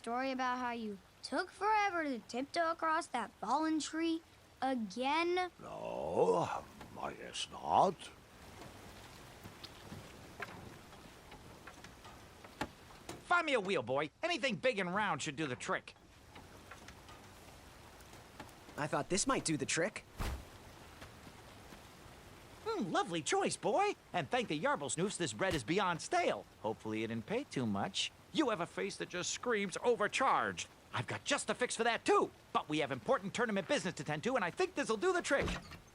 story about how you took forever to tiptoe across that fallen tree again? No, I guess not. Find me a wheel, boy. Anything big and round should do the trick. I thought this might do the trick. Lovely choice, boy. And thank the Yarblesnoofs, this bread is beyond stale. Hopefully you didn't pay too much. You have a face that just screams overcharged. I've got just the fix for that, too. But we have important tournament business to tend to, and I think this'll do the trick.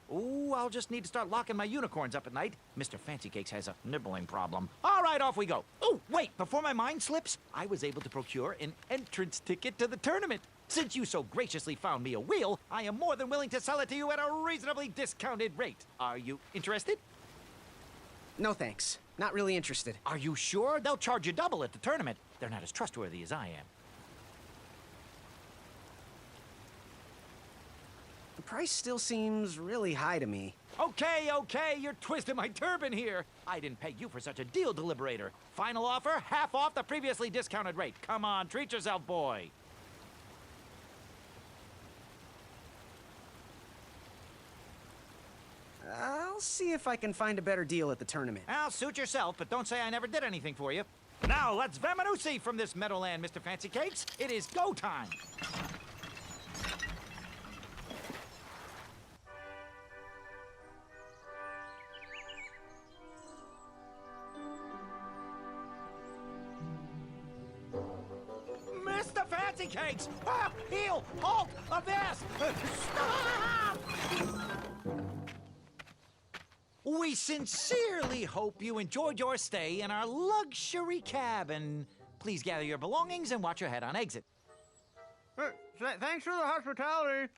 Ooh, I'll just need to start locking my unicorns up at night. Mr. Fancy Cakes has a nibbling problem. All right, off we go. Oh, wait, before my mind slips, I was able to procure an entrance ticket to the tournament. Since you so graciously found me a wheel, I am more than willing to sell it to you at a reasonably discounted rate. Are you interested? No thanks. Not really interested. Are you sure? They'll charge you double at the tournament. They're not as trustworthy as I am. The price still seems really high to me. Okay, you're twisting my turban here. I didn't pay you for such a deal, Deliberator. Final offer, half off the previously discounted rate. Come on, treat yourself, boy. I'll see if I can find a better deal at the tournament. I'll suit yourself, but don't say I never did anything for you. Now, let's Vamanusi from this meadowland, Mr. Fancy Cakes. It is go time. Mr. Fancy Cakes! Ah, heel! Halt! Avast! Stop! We sincerely hope you enjoyed your stay in our luxury cabin. Please gather your belongings and watch your head on exit. Thanks for the hospitality.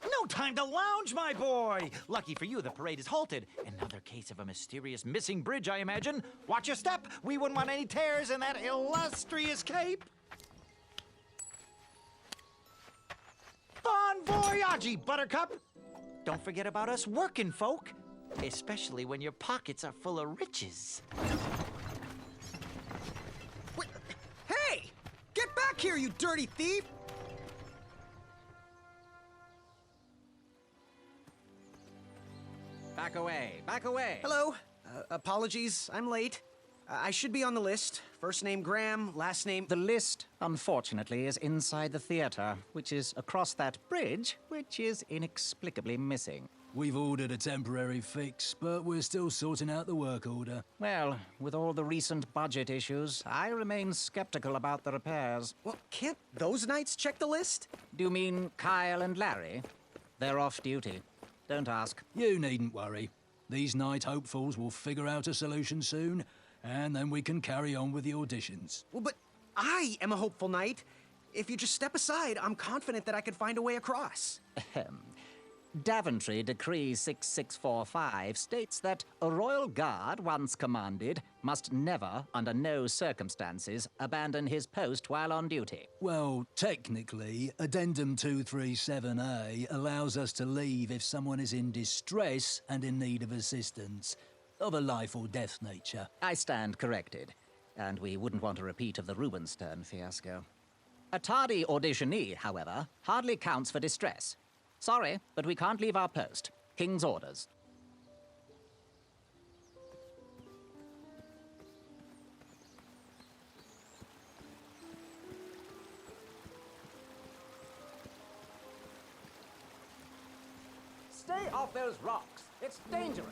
No time to lounge, my boy! Lucky for you, the parade is halted. Another case of a mysterious missing bridge, I imagine. Watch your step. We wouldn't want any tears in that illustrious cape. Bon voyage, Buttercup! Don't forget about us working folk. Especially when your pockets are full of riches. Wait, hey! Get back here, you dirty thief! Back away, back away. Hello. Apologies, I'm late. I should be on the list. First name Graham, last name... The list, unfortunately, is inside the theater, which is across that bridge, which is inexplicably missing. We've ordered a temporary fix, but we're still sorting out the work order. Well, with all the recent budget issues, I remain skeptical about the repairs. Well, can't those knights check the list? Do you mean Kyle and Larry? They're off duty. Don't ask. You needn't worry. These night hopefuls will figure out a solution soon, and then we can carry on with the auditions. Well, but I am a hopeful knight. If you just step aside, I'm confident that I could find a way across. Daventry Decree 6645 states that a royal guard, once commanded, must never, under no circumstances, abandon his post while on duty. Well, technically, Addendum 237A allows us to leave if someone is in distress and in need of assistance, of a life or death nature. I stand corrected, and we wouldn't want a repeat of the Rubenstern fiasco. A tardy auditionee, however, hardly counts for distress. Sorry, but we can't leave our post. King's orders. Stay off those rocks. It's dangerous.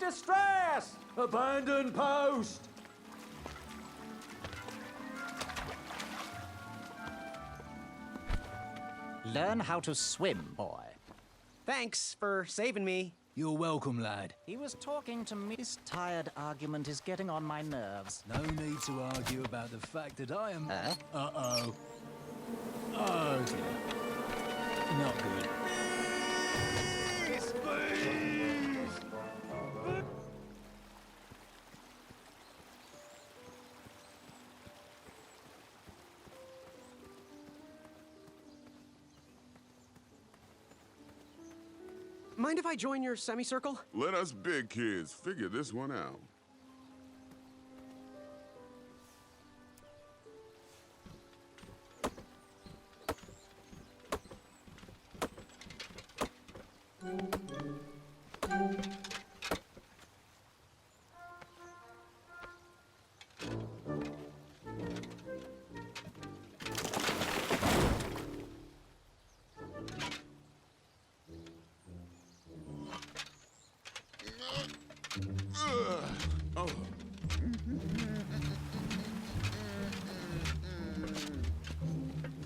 Distress! Abandon post! Learn how to swim, boy. Thanks for saving me. You're welcome, lad. He was talking to me. This tired argument is getting on my nerves. No need to argue about the fact that I am... Huh? Uh-oh. Oh, dear. Not good. mind if I join your semicircle? Let us big kids figure this one out.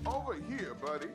Over here, buddy.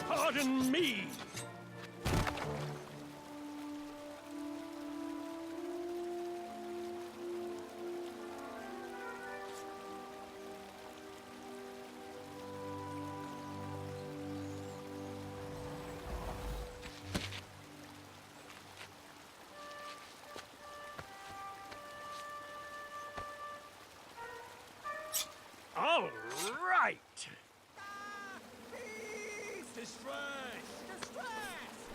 Pardon me! All right! Distress! Distress!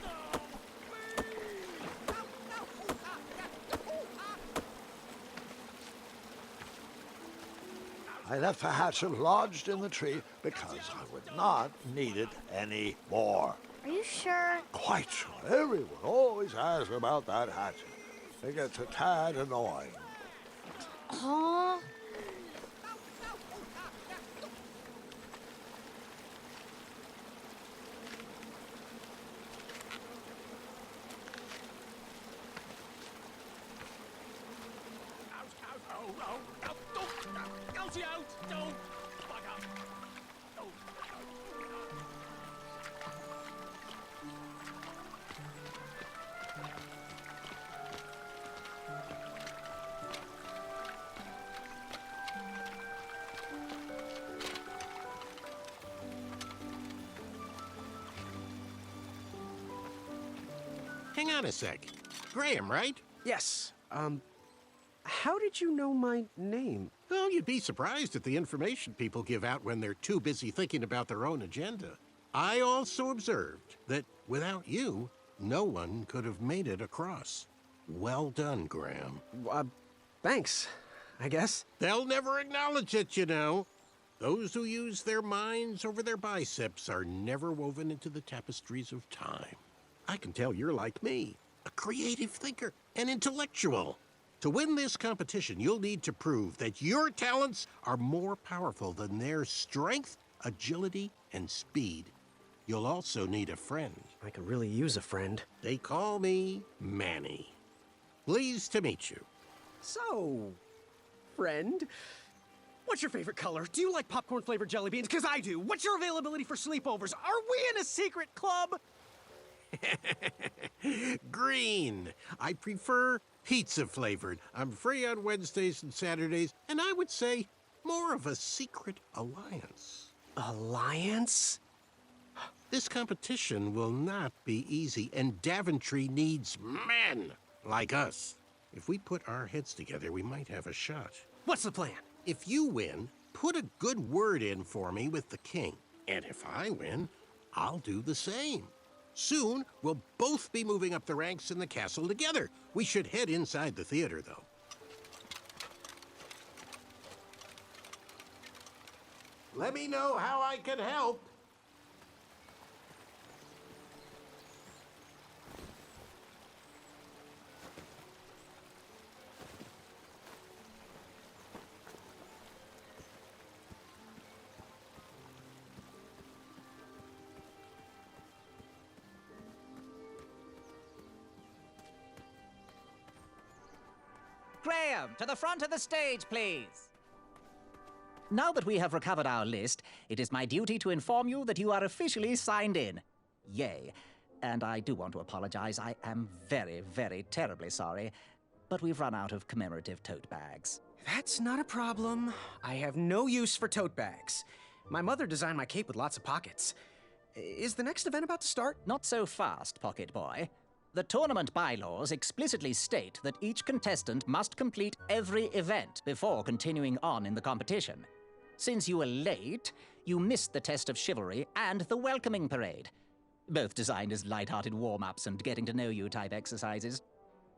No! Please! No! I left the hatchet lodged in the tree because I would not need it any more. Are you sure? Quite sure. Everyone always asks about that hatchet. It gets a tad annoying. Huh? Hang on a sec. Graham, right? Yes. How did you know my name? Well, you'd be surprised at the information people give out when they're too busy thinking about their own agenda. I also observed that without you, no one could have made it across. Well done, Graham. Thanks, I guess. They'll never acknowledge it, you know. Those who use their minds over their biceps are never woven into the tapestries of time. I can tell you're like me, a creative thinker, an intellectual. To win this competition, you'll need to prove that your talents are more powerful than their strength, agility, and speed. You'll also need a friend. I could really use a friend. They call me Manny. Pleased to meet you. So, friend, what's your favorite color? Do you like popcorn-flavored jelly beans? Because I do. What's your availability for sleepovers? Are we in a secret club? Green. I prefer pizza-flavored. I'm free on Wednesdays and Saturdays, and I would say more of a secret alliance. Alliance? This competition will not be easy, and Daventry needs men like us. If we put our heads together, we might have a shot. What's the plan? If you win, put a good word in for me with the king. And if I win, I'll do the same. Soon, we'll both be moving up the ranks in the castle together. We should head inside the theater, though. Let me know how I can help. Graham, to the front of the stage, please. Now that we have recovered our list, it is my duty to inform you that you are officially signed in. Yay. And I do want to apologize. I am very, very terribly sorry, but we've run out of commemorative tote bags. That's not a problem. I have no use for tote bags. My mother designed my cape with lots of pockets. Is the next event about to start? Not so fast, Pocket Boy. The tournament bylaws explicitly state that each contestant must complete every event before continuing on in the competition. Since you were late, you missed the test of chivalry and the welcoming parade. Both designed as light-hearted warm-ups and getting-to-know-you type exercises.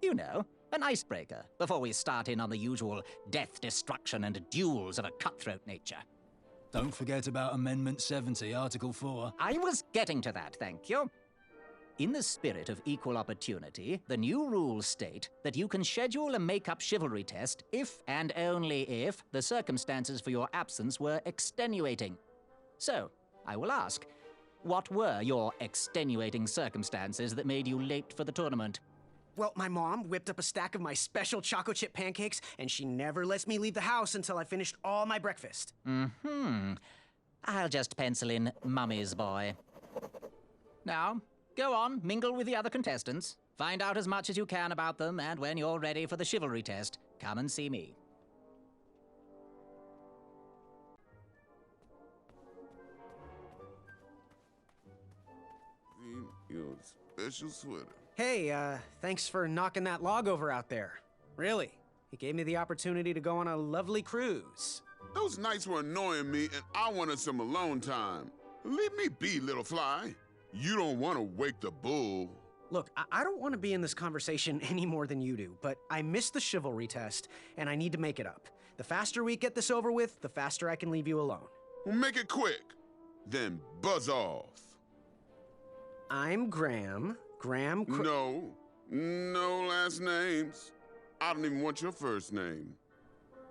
You know, an icebreaker before we start in on the usual death, destruction, and duels of a cutthroat nature. Don't forget about Amendment 70, Article 4. I was getting to that, thank you. In the spirit of equal opportunity, the new rules state that you can schedule a make-up chivalry test if and only if the circumstances for your absence were extenuating. So, I will ask, what were your extenuating circumstances that made you late for the tournament? Well, my mom whipped up a stack of my special chocolate chip pancakes, and she never lets me leave the house until I finished all my breakfast. I'll just pencil in Mummy's boy. Now, go on, mingle with the other contestants. Find out as much as you can about them, and when you're ready for the chivalry test, come and see me. Your special sweater. Hey, thanks for knocking that log over out there. Really, it gave me the opportunity to go on a lovely cruise. Those nights were annoying me, and I wanted some alone time. Leave me be, little fly. You don't want to wake the bull. Look, I don't want to be in this conversation any more than you do, but I missed the chivalry test, and I need to make it up. The faster we get this over with, the faster I can leave you alone. Well, make it quick. Then buzz off. I'm Graham. No last names. I don't even want your first name.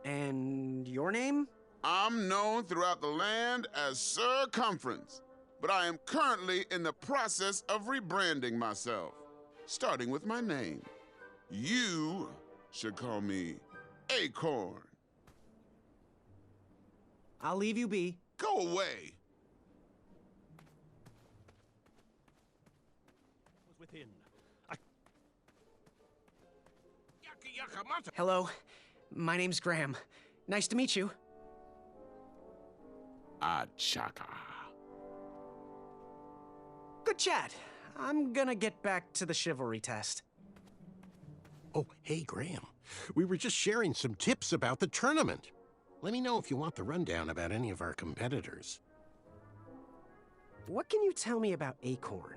And your name? I'm known throughout the land as Circumference, but I am currently in the process of rebranding myself, starting with my name. You should call me Acorn. I'll leave you be. Go away. Within. Hello, my name's Graham. Nice to meet you. Chaka. Good chat. I'm gonna get back to the chivalry test. Oh, hey, Graham. We were just sharing some tips about the tournament. Let me know if you want the rundown about any of our competitors. What can you tell me about Acorn?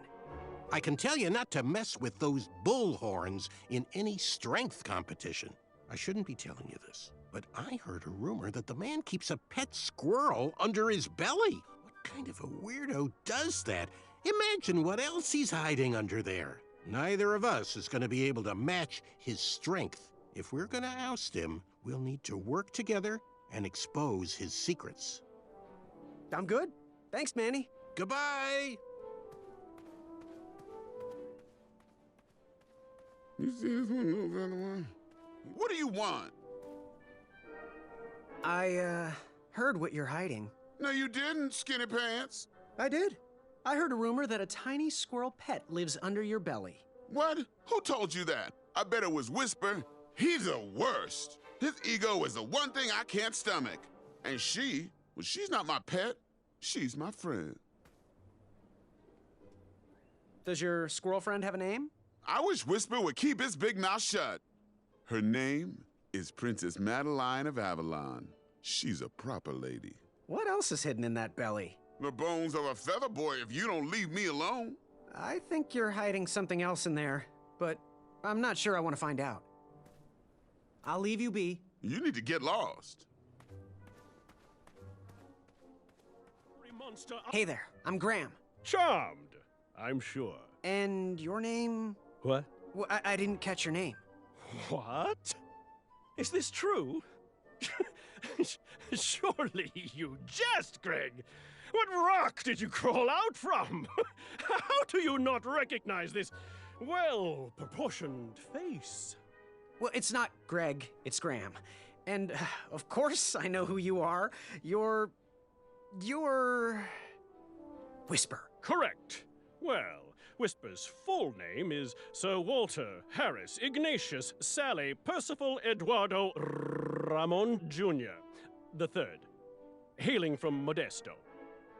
I can tell you not to mess with those bullhorns in any strength competition. I shouldn't be telling you this, but I heard a rumor that the man keeps a pet squirrel under his belly. What kind of a weirdo does that? Imagine what else he's hiding under there. Neither of us is going to be able to match his strength. If we're going to oust him, we'll need to work together and expose his secrets. I'm good. Thanks, Manny. Goodbye! You see this one, little better one? What do you want? I, heard what you're hiding. No, you didn't, skinny pants. I did. I heard a rumor that a tiny squirrel pet lives under your belly. What? Who told you that? I bet it was Whisper. He's the worst. His ego is the one thing I can't stomach. And she's not my pet. She's my friend. Does your squirrel friend have a name? I wish Whisper would keep his big mouth shut. Her name is Princess Madeline of Avalon. She's a proper lady. What else is hidden in that belly? The bones of a feather boy if you don't leave me alone. I think you're hiding something else in there, but I'm not sure I want to find out. I'll leave you be. You need to get lost. Hey there, I'm Graham. Charmed, I'm sure. And your name? What? Well, I didn't catch your name. What? Is this true? Surely you jest, Greg. What rock did you crawl out from? How do you not recognize this well-proportioned face? Well, it's not Greg, it's Graham. And, of course, I know who you are. You're... Whisper. Correct. Well, Whisper's full name is Sir Walter Harris Ignatius Sally Percival Eduardo Ramon Jr. the Third, hailing from Modesto.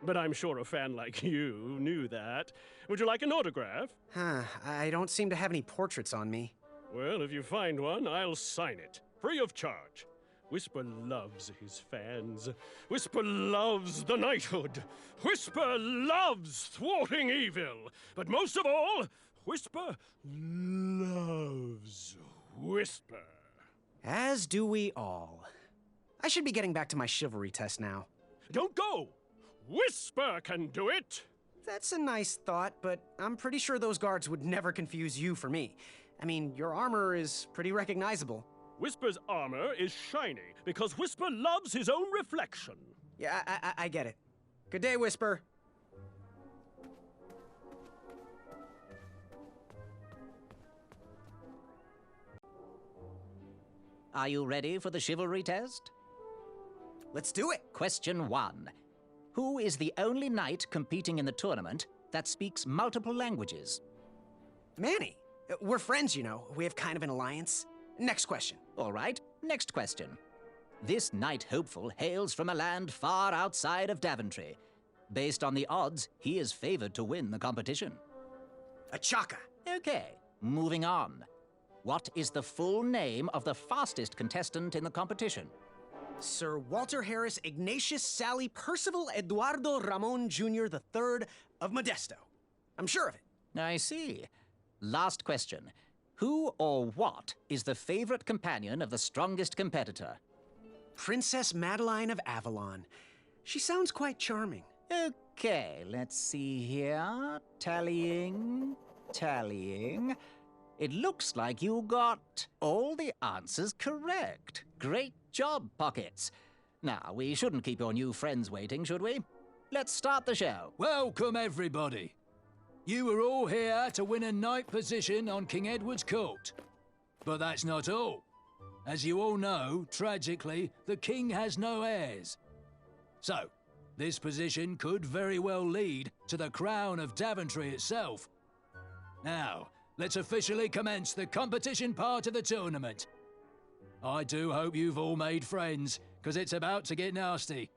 But I'm sure a fan like you knew that. Would you like an autograph? I don't seem to have any portraits on me. Well, if you find one, I'll sign it, free of charge. Whisper loves his fans. Whisper loves the knighthood. Whisper loves thwarting evil. But most of all, Whisper loves Whisper. As do we all. I should be getting back to my chivalry test now. Don't go! Whisper can do it! That's a nice thought, but I'm pretty sure those guards would never confuse you for me. I mean, your armor is pretty recognizable. Whisper's armor is shiny because Whisper loves his own reflection. Yeah, I get it. Good day, Whisper. Are you ready for the chivalry test? Let's do it. Question 1. Who is the only knight competing in the tournament that speaks multiple languages? Manny. We're friends, you know. We have kind of an alliance. Next question. All right, next question. This knight hopeful hails from a land far outside of Daventry. Based on the odds, he is favored to win the competition. A Chaka. Okay, moving on. What is the full name of the fastest contestant in the competition? Sir Walter Harris Ignatius Sally Percival Eduardo Ramon Jr. the Third of Modesto. I'm sure of it. I see. Last question. Who or what is the favorite companion of the strongest competitor? Princess Madeline of Avalon. She sounds quite charming. Okay, let's see here. Tallying. It looks like you got all the answers correct. Great job, Pockets. Now, we shouldn't keep your new friends waiting, should we? Let's start the show. Welcome, everybody. You are all here to win a knight position on King Edward's court. But that's not all. As you all know, tragically, the king has no heirs. So, this position could very well lead to the crown of Daventry itself. Now, let's officially commence the competition part of the tournament. I do hope you've all made friends, because it's about to get nasty.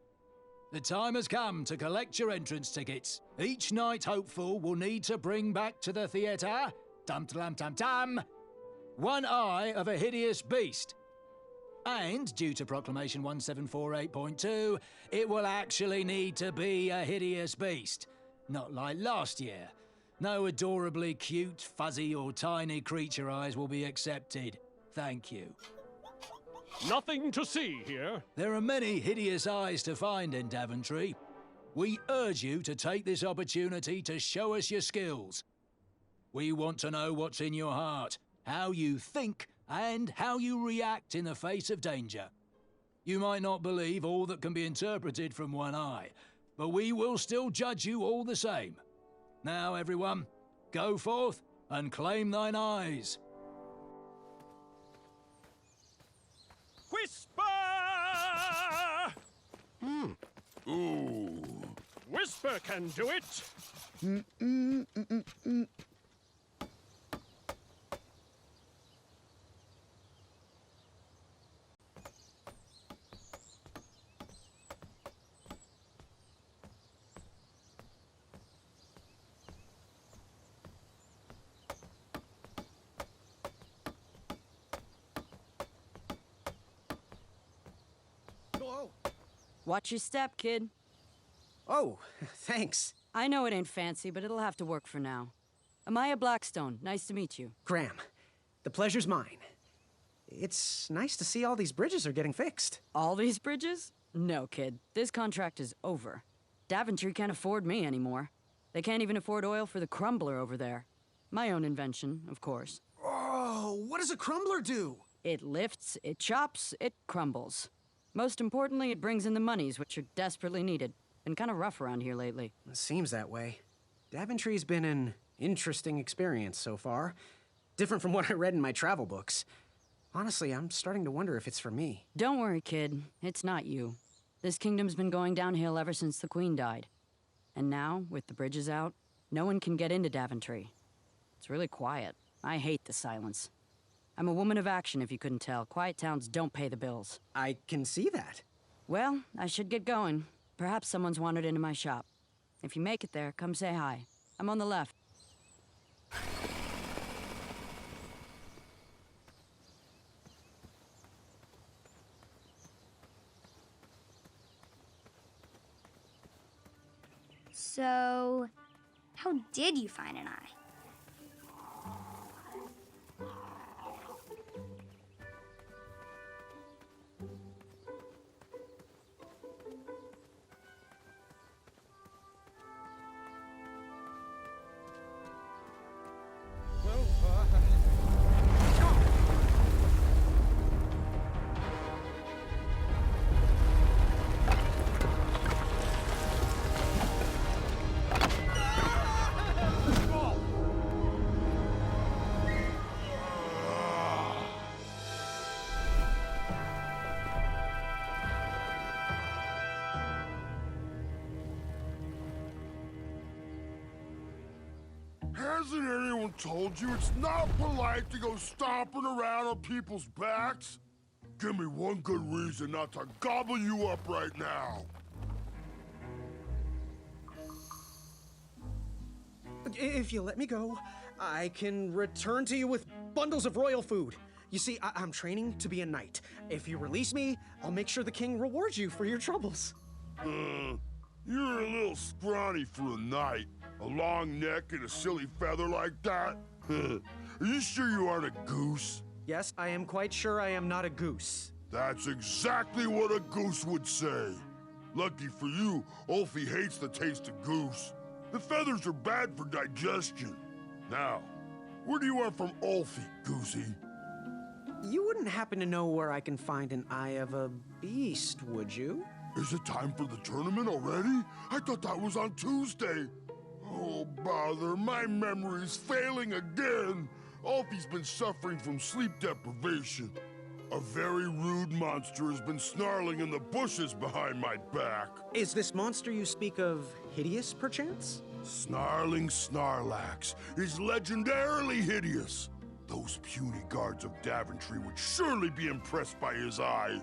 The time has come to collect your entrance tickets. Each knight hopeful will need to bring back to the theatre, dum-dum-dum-dum, one eye of a hideous beast. And, due to Proclamation 1748.2, it will actually need to be a hideous beast. Not like last year. No adorably cute, fuzzy or tiny creature eyes will be accepted. Thank you. Nothing to see here. There are many hideous eyes to find in Daventry. We urge you to take this opportunity to show us your skills. We want to know what's in your heart, how you think, and how you react in the face of danger. You might not believe all that can be interpreted from one eye, but we will still judge you all the same. Now, everyone, go forth and claim thine eyes. Whisper! Ooh. Whisper can do it! Watch your step, kid. Oh, thanks. I know it ain't fancy, but it'll have to work for now. Amaya Blackstone, nice to meet you. Graham, the pleasure's mine. It's nice to see all these bridges are getting fixed. All these bridges? No, kid. This contract is over. Daventry can't afford me anymore. They can't even afford oil for the crumbler over there. My own invention, of course. Oh, what does a crumbler do? It lifts, it chops, it crumbles. Most importantly, it brings in the monies, which are desperately needed. Been kind of rough around here lately. It seems that way. Daventry's been an interesting experience so far. Different from what I read in my travel books. Honestly, I'm starting to wonder if it's for me. Don't worry, kid. It's not you. This kingdom's been going downhill ever since the Queen died. And now, with the bridges out, no one can get into Daventry. It's really quiet. I hate the silence. I'm a woman of action, if you couldn't tell. Quiet towns don't pay the bills. I can see that. Well, I should get going. Perhaps someone's wandered into my shop. If you make it there, come say hi. I'm on the left. So, how did you find an eye? Hasn't anyone told you it's not polite to go stomping around on people's backs? Give me one good reason not to gobble you up right now. If you let me go, I can return to you with bundles of royal food. You see, I'm training to be a knight. If you release me, I'll make sure the king rewards you for your troubles. You're a little scrawny for a knight. A long neck and a silly feather like that? Are you sure you aren't a goose? Yes, I am quite sure I am not a goose. That's exactly what a goose would say. Lucky for you, Ulfie hates the taste of goose. The feathers are bad for digestion. Now, what do you want from Ulfie, Goosey? You wouldn't happen to know where I can find an eye of a beast, would you? Is it time for the tournament already? I thought that was on Tuesday. Oh, bother, my memory's failing again. Ulfie's been suffering from sleep deprivation. A very rude monster has been snarling in the bushes behind my back. Is this monster you speak of hideous, perchance? Snarling Snarlax is legendarily hideous. Those puny guards of Daventry would surely be impressed by his eye.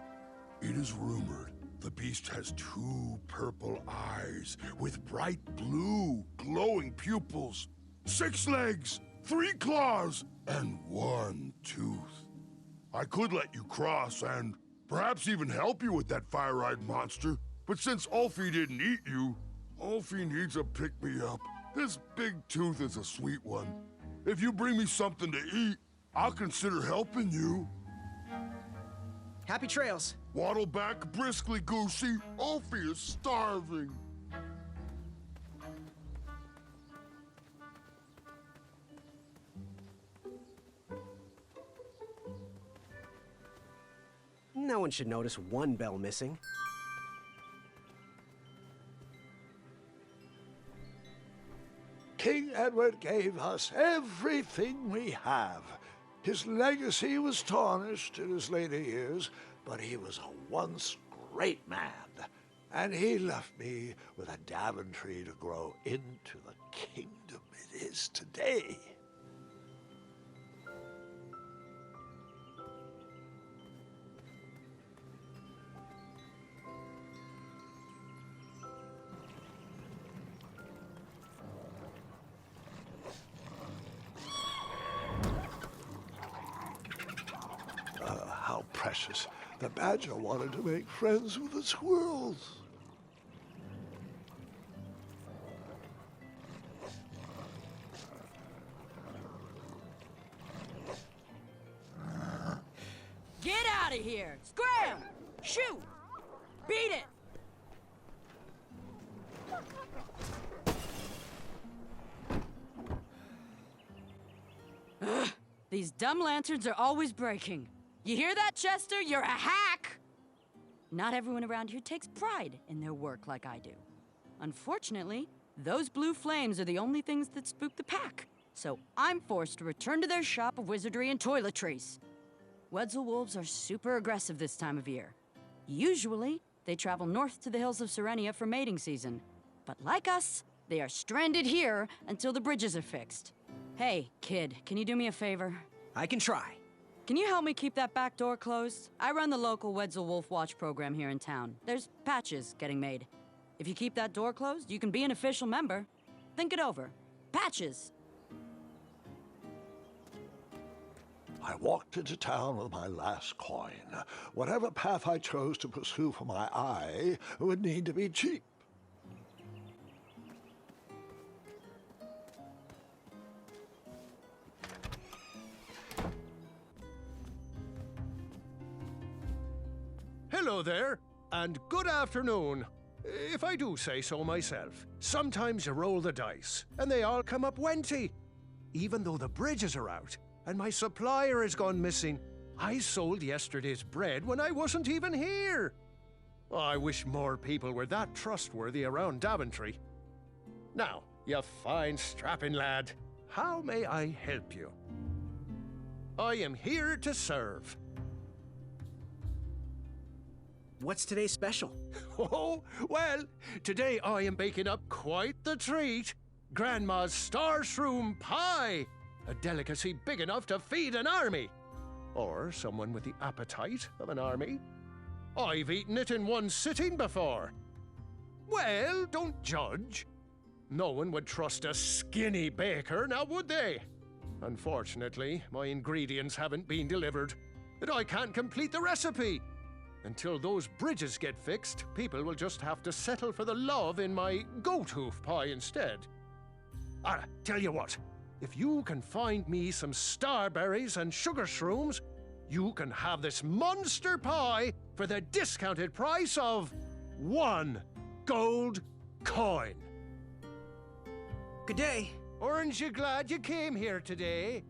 It is rumored the beast has 2 purple eyes with bright blue, glowing pupils, 6 legs, 3 claws, and 1 tooth. I could let you cross and perhaps even help you with that fire-eyed monster, but since Ulfie didn't eat you, Ulfie needs a pick-me-up. This big tooth is a sweet one. If you bring me something to eat, I'll consider helping you. Happy trails. Waddle back briskly, Goosey. Ulfie is starving. No one should notice one bell missing. King Edward gave us everything we have. His legacy was tarnished in his later years, but he was a once great man, and he left me with a Daventry to grow into the kingdom it is today. How precious. The badger wanted to make friends with the squirrels. out of here! Scram! Shoot! Beat it! Ugh, these dumb lanterns are always breaking. You hear that, Chester? You're a hack! Not everyone around here takes pride in their work like I do. Unfortunately, those blue flames are the only things that spook the pack. So I'm forced to return to their shop of wizardry and toiletries. Wetzel wolves are super aggressive this time of year. Usually, they travel north to the hills of Serenia for mating season. But like us, they are stranded here until the bridges are fixed. Hey, kid, can you do me a favor? I can try. Can you help me keep that back door closed? I run the local Wetzel Wolf Watch program here in town. There's patches getting made. If you keep that door closed, you can be an official member. Think it over. Patches! I walked into town with my last coin. Whatever path I chose to pursue for my eye would need to be cheap. Hello there, and good afternoon. If I do say so myself, sometimes you roll the dice, and they all come up wenty. Even though the bridges are out, and my supplier has gone missing, I sold yesterday's bread when I wasn't even here. I wish more people were that trustworthy around Daventry. Now, you fine strapping lad, how may I help you? I am here to serve. What's today's special? Oh, well, today I am baking up quite the treat. Grandma's star shroom pie. A delicacy big enough to feed an army. Or someone with the appetite of an army. I've eaten it in one sitting before. Well, don't judge. No one would trust a skinny baker, now would they? Unfortunately, my ingredients haven't been delivered, and I can't complete the recipe. Until those bridges get fixed, people will just have to settle for the love in my goat hoof pie instead. Tell you what, if you can find me some starberries and sugar shrooms, you can have this monster pie for the discounted price of 1 gold coin. Good day. Aren't you glad you came here today?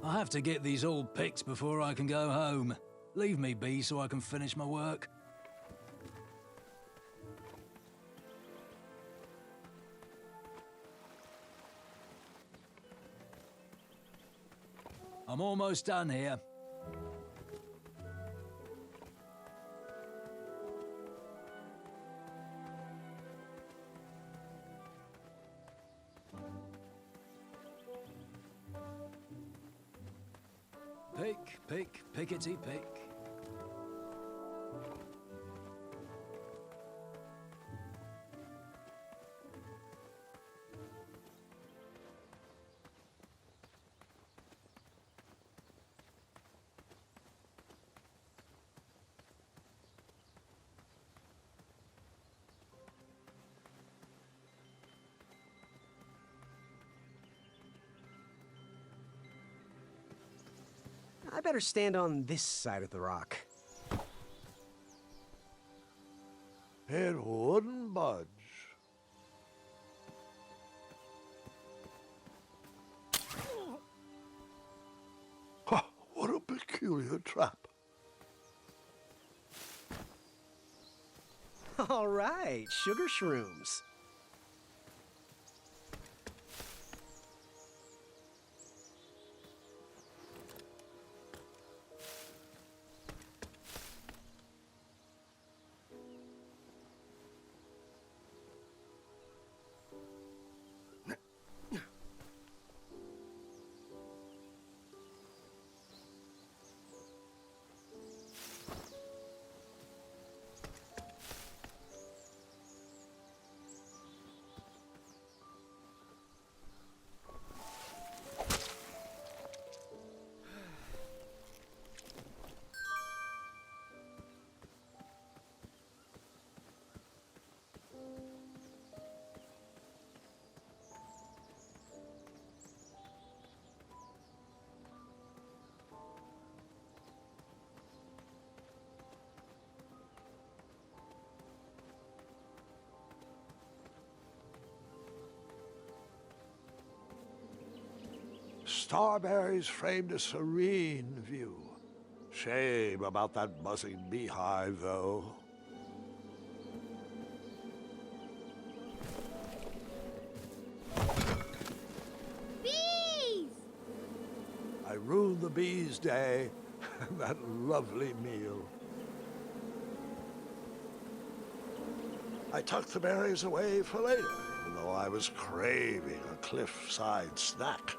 I have to get these all picked before I can go home. Leave me be so I can finish my work. I'm almost done here. Pick, pick, pickety pick. I better stand on this side of the rock. It wouldn't budge. Huh, what a peculiar trap. All right, sugar shrooms. starberries framed a serene view. Shame about that buzzing beehive, though. Bees! I ruined the bees' day and that lovely meal. I tucked the berries away for later, even though I was craving a cliffside snack.